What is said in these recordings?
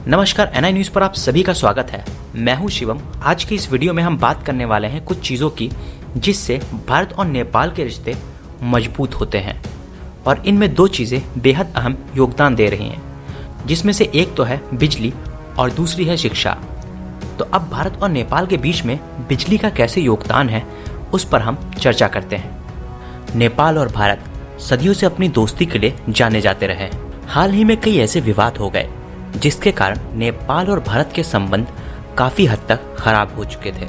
नमस्कार, NI news पर आप सभी का स्वागत है। मैं हूं शिवम। आज की इस वीडियो में हम बात करने वाले हैं कुछ चीज़ों की जिससे भारत और नेपाल के रिश्ते मजबूत होते हैं, और इनमें दो चीज़ें बेहद अहम योगदान दे रही हैं, जिसमें से एक तो है बिजली और दूसरी है शिक्षा। तो अब भारत और नेपाल के बीच में बिजली का कैसे योगदान है, उस पर हम चर्चा करते हैं। नेपाल और भारत सदियों से अपनी दोस्ती के लिए जाने जाते रहे हैं। हाल ही में कई ऐसे विवाद हो गए जिसके कारण नेपाल और भारत के संबंध काफी हद तक खराब हो चुके थे,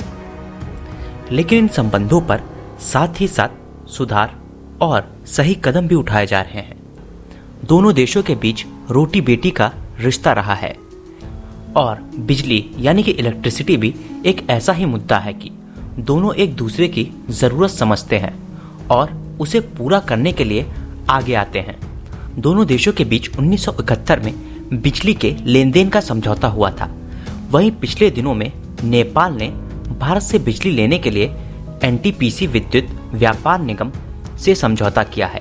लेकिन इन संबंधों पर साथ ही साथ सुधार और सही कदम भी उठाए जा रहे हैं। दोनों देशों के बीच रोटी बेटी का रिश्ता रहा है, और बिजली यानी कि इलेक्ट्रिसिटी भी एक ऐसा ही मुद्दा है कि दोनों एक दूसरे की जरूरत समझते हैं और उसे पूरा करने के लिए आगे आते हैं। दोनों देशों के बीच 1971 में बिजली के लेन देन का समझौता हुआ था। वहीं पिछले दिनों में नेपाल ने भारत से बिजली लेने के लिए एनटीपीसी विद्युत व्यापार निगम से समझौता किया है।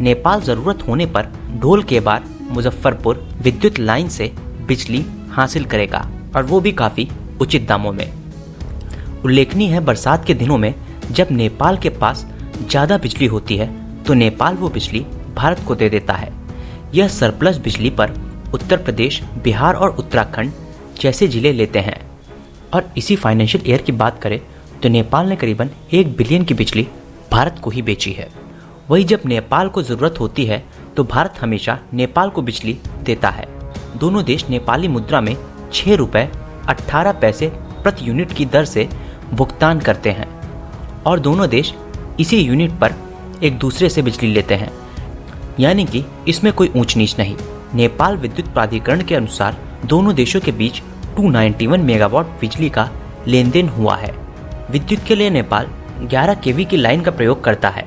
नेपाल जरूरत होने पर ढोल के बाद मुजफ्फरपुर विद्युत लाइन से बिजली हासिल करेगा, और वो भी काफी उचित दामों में। उल्लेखनीय है, बरसात के दिनों में जब नेपाल के पास ज्यादा बिजली होती है तो नेपाल वो बिजली भारत को दे देता है। यह सरप्लस बिजली पर उत्तर प्रदेश, बिहार और उत्तराखंड जैसे जिले लेते हैं। और इसी फाइनेंशियल ईयर की बात करें तो नेपाल ने करीबन 1 बिलियन की बिजली भारत को ही बेची है। वही जब नेपाल को जरूरत होती है तो भारत हमेशा नेपाल को बिजली देता है। दोनों देश नेपाली मुद्रा में 6 रुपये 18 पैसे प्रति यूनिट की दर से भुगतान करते हैं, और दोनों देश इसी यूनिट पर एक दूसरे से बिजली लेते हैं, यानी कि इसमें कोई ऊंच नीच नहीं। नेपाल विद्युत प्राधिकरण के अनुसार दोनों देशों के बीच 291 मेगावाट बिजली का लेन देन हुआ है। विद्युत के लिए नेपाल 11 केवी की लाइन का प्रयोग करता है।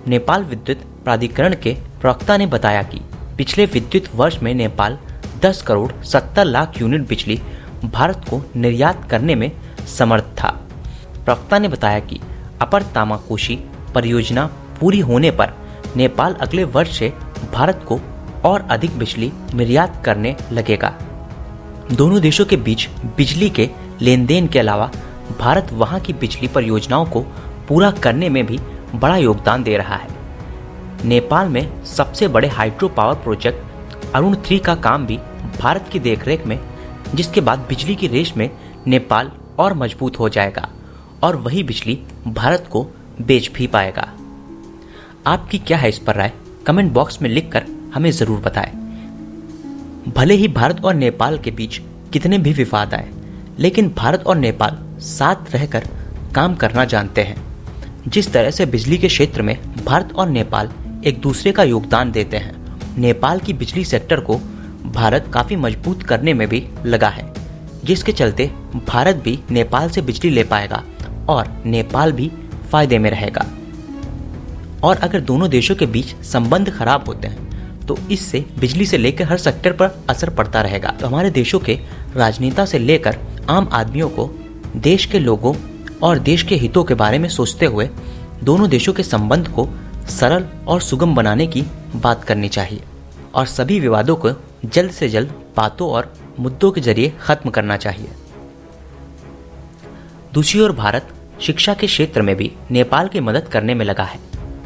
नेपाल विद्युत प्राधिकरण के प्रवक्ता ने बताया कि पिछले विद्युत वर्ष में नेपाल 10 करोड़ 70 लाख यूनिट बिजली भारत को निर्यात करने में समर्थ था। प्रवक्ता ने बताया कि अपर तामाकोशी परियोजना पूरी होने पर नेपाल अगले वर्ष से भारत को और अधिक बिजली निर्यात करने लगेगा। दोनों देशों के बीच बिजली के लेन देन के अलावा भारत वहां की बिजली परियोजनाओं को पूरा करने में भी बड़ा योगदान दे रहा है। नेपाल में सबसे बड़े हाइड्रो पावर प्रोजेक्ट अरुण 3 का काम भी भारत की देखरेख में, जिसके बाद बिजली की रेस में नेपाल और मजबूत हो जाएगा और वही बिजली भारत को बेच भी पाएगा। आपकी क्या है इस पर राय? कमेंट बॉक्स में लिखकर हमें जरूर बताएं। भले ही भारत और नेपाल के बीच कितने भी विवाद आए, लेकिन भारत और नेपाल साथ रहकर काम करना जानते हैं। जिस तरह से बिजली के क्षेत्र में भारत और नेपाल एक दूसरे का योगदान देते हैं, नेपाल की बिजली सेक्टर को भारत काफी मजबूत करने में भी लगा है, जिसके चलते भारत भी नेपाल से बिजली ले पाएगा और नेपाल भी फायदे में रहेगा। और अगर दोनों देशों के बीच संबंध खराब होते हैं तो इससे बिजली से लेकर हर सेक्टर पर असर पड़ता रहेगा। तो हमारे देशों के राजनेता से लेकर आम आदमियों को देश के लोगों और देश के हितों के बारे में सोचते हुए दोनों देशों के संबंध को सरल और सुगम बनाने की बात करनी चाहिए, और सभी विवादों को जल्द से जल्द बातों और मुद्दों के जरिए खत्म करना चाहिए। दूसरी ओर भारत शिक्षा के क्षेत्र में भी नेपाल की मदद करने में लगा है।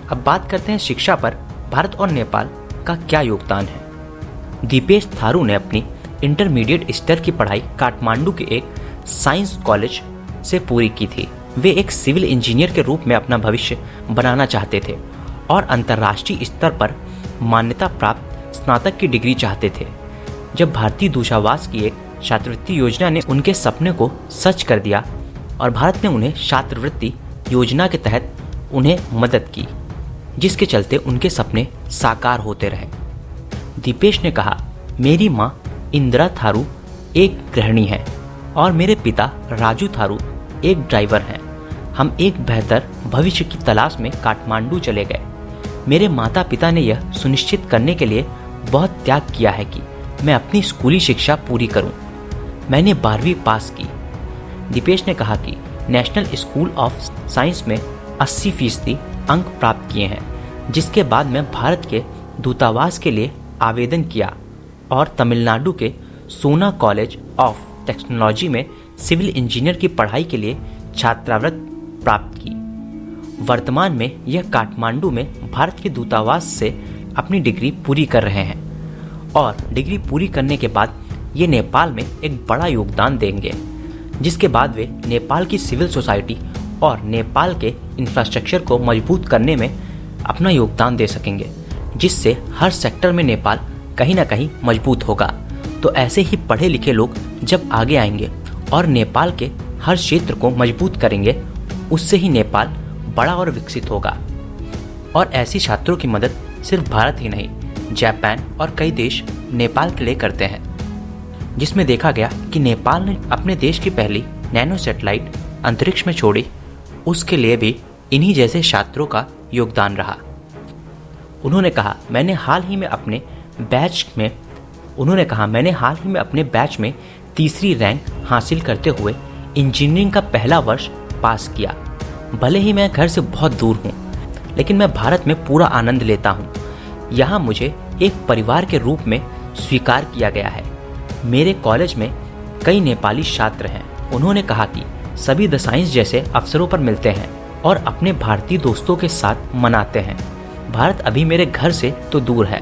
अब बात करते हैं शिक्षा पर भारत और नेपाल का क्या योगदान है। दीपेश थारू ने अपनी इंटरमीडिएट स्तर की पढ़ाई काठमांडू के एक साइंस कॉलेज से पूरी की थी। वे एक सिविल इंजीनियर के रूप में अपना भविष्य बनाना चाहते थे और अंतर्राष्ट्रीय स्तर पर मान्यता प्राप्त स्नातक की डिग्री चाहते थे। जब भारतीय दूतावास की एक छात्रवृत्ति योजना ने उनके सपने को सच कर दिया और भारत ने उन्हें छात्रवृत्ति योजना के तहत उन्हें मदद की, जिसके चलते उनके सपने साकार होते रहे। दीपेश ने कहा, मेरी माँ इंदिरा थारू एक गृहिणी है और मेरे पिता राजू थारू एक ड्राइवर हैं। हम एक बेहतर भविष्य की तलाश में काठमांडू चले गए। मेरे माता पिता ने यह सुनिश्चित करने के लिए बहुत त्याग किया है कि मैं अपनी स्कूली शिक्षा पूरी करूं। मैंने 12वीं पास की। दीपेश ने कहा कि नेशनल स्कूल ऑफ साइंस में 80% अंक प्राप्त किए हैं, जिसके बाद मैं भारत के दूतावास के लिए आवेदन किया और तमिलनाडु के सोना कॉलेज ऑफ टेक्नोलॉजी में सिविल इंजीनियर की पढ़ाई के लिए छात्रावृत्ति प्राप्त की। वर्तमान में यह काठमांडू में भारत के दूतावास से अपनी डिग्री पूरी कर रहे हैं और डिग्री पूरी करने के बाद ये नेपाल में एक बड़ा योगदान देंगे, जिसके बाद वे नेपाल की सिविल सोसाइटी और नेपाल के इंफ्रास्ट्रक्चर को मजबूत करने में अपना योगदान दे सकेंगे, जिससे हर सेक्टर में नेपाल कहीं ना कहीं मजबूत होगा। तो ऐसे ही पढ़े लिखे लोग जब आगे आएंगे और नेपाल के हर क्षेत्र को मजबूत करेंगे, उससे ही नेपाल बड़ा और विकसित होगा। और ऐसी छात्रों की मदद सिर्फ भारत ही नहीं, जापान और कई देश नेपाल के लिए करते हैं, जिसमें देखा गया कि नेपाल ने अपने देश की पहली नैनो सैटेलाइट अंतरिक्ष में छोड़ी, उसके लिए भी इन्हीं जैसे छात्रों का योगदान रहा। उन्होंने कहा, मैंने हाल ही में अपने बैच में तीसरी रैंक हासिल करते हुए इंजीनियरिंग का पहला वर्ष पास किया। भले ही मैं घर से बहुत दूर हूँ, लेकिन मैं भारत में पूरा आनंद लेता हूँ। यहाँ मुझे एक परिवार के रूप में स्वीकार किया गया है। मेरे कॉलेज में कई नेपाली छात्र हैं। उन्होंने कहा कि सभी द साइंस जैसे अवसरों पर मिलते हैं और अपने भारतीय दोस्तों के साथ मनाते हैं। भारत अभी मेरे घर से तो दूर है।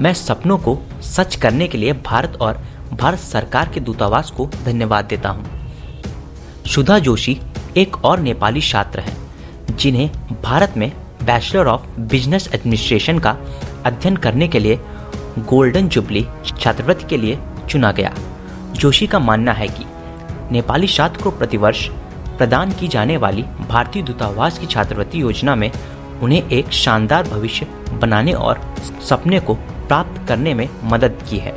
मैं सपनों को सच करने के लिए भारत और भारत सरकार के दूतावास को धन्यवाद देता हूँ। सुधा जोशी एक और नेपाली छात्र हैं, जिन्हें भारत में बैचलर ऑफ बिजनेस एडमिनिस्ट्रेशन का अध्ययन करने के लिए गोल्डन जुबली छात्रवृत्ति के लिए चुना गया। जोशी का मानना है कि नेपाली छात्र को प्रतिवर्ष प्रदान की जाने वाली भारतीय दूतावास की छात्रवृत्ति योजना में उन्हें एक शानदार भविष्य बनाने और सपने को प्राप्त करने में मदद की है।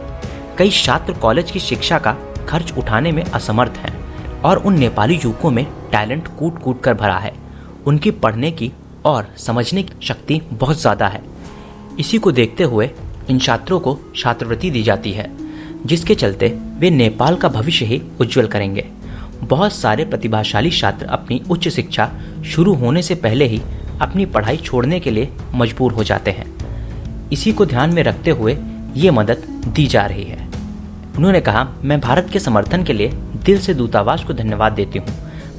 कई छात्र कॉलेज की शिक्षा का खर्च उठाने में असमर्थ हैं और उन नेपाली युवकों में टैलेंट कूट कूट कर भरा है। उनकी पढ़ने की और समझने की शक्ति बहुत ज़्यादा है। इसी को देखते हुए इन छात्रों को छात्रवृत्ति दी जाती है, जिसके चलते वे नेपाल का भविष्य ही उज्जवल करेंगे। बहुत सारे प्रतिभाशाली छात्र अपनी उच्च शिक्षा शुरू होने से पहले ही अपनी पढ़ाई छोड़ने के लिए मजबूर हो जाते हैं। इसी को ध्यान में रखते हुए ये मदद दी जा रही है। उन्होंने कहा, मैं भारत के समर्थन के लिए दिल से दूतावास को धन्यवाद देती हूँ।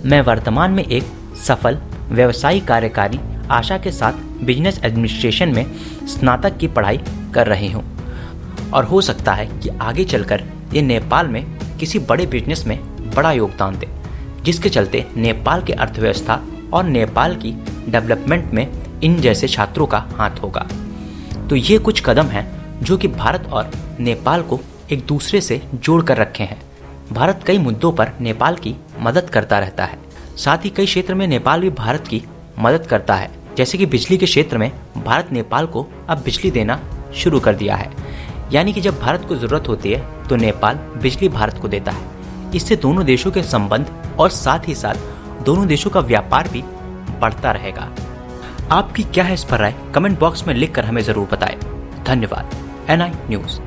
मैं वर्तमान में एक सफल व्यवसायिक कार्यकारी आशा के साथ बिजनेस एडमिनिस्ट्रेशन में स्नातक की पढ़ाई कर रही हूँ और हो सकता है कि आगे चलकर ये नेपाल में किसी बड़े बिजनेस में बड़ा योगदान दे, जिसके चलते नेपाल की अर्थव्यवस्था और नेपाल की डेवलपमेंट में इन जैसे छात्रों का हाथ होगा। तो ये कुछ कदम हैं जो कि भारत और नेपाल को एक दूसरे से जोड़ कर रखे हैं। भारत कई मुद्दों पर नेपाल की मदद करता रहता है, साथ ही कई क्षेत्र में नेपाल भी भारत की मदद करता है। जैसे कि बिजली के क्षेत्र में भारत नेपाल को अब बिजली देना शुरू कर दिया है, यानी कि जब भारत को ज़रूरत होती है तो नेपाल बिजली भारत को देता है। इससे दोनों देशों के संबंध और साथ ही साथ दोनों देशों का व्यापार भी बढ़ता रहेगा। आपकी क्या है इस पर राय? कमेंट बॉक्स में लिखकर हमें ज़रूर बताएं। धन्यवाद। NI news.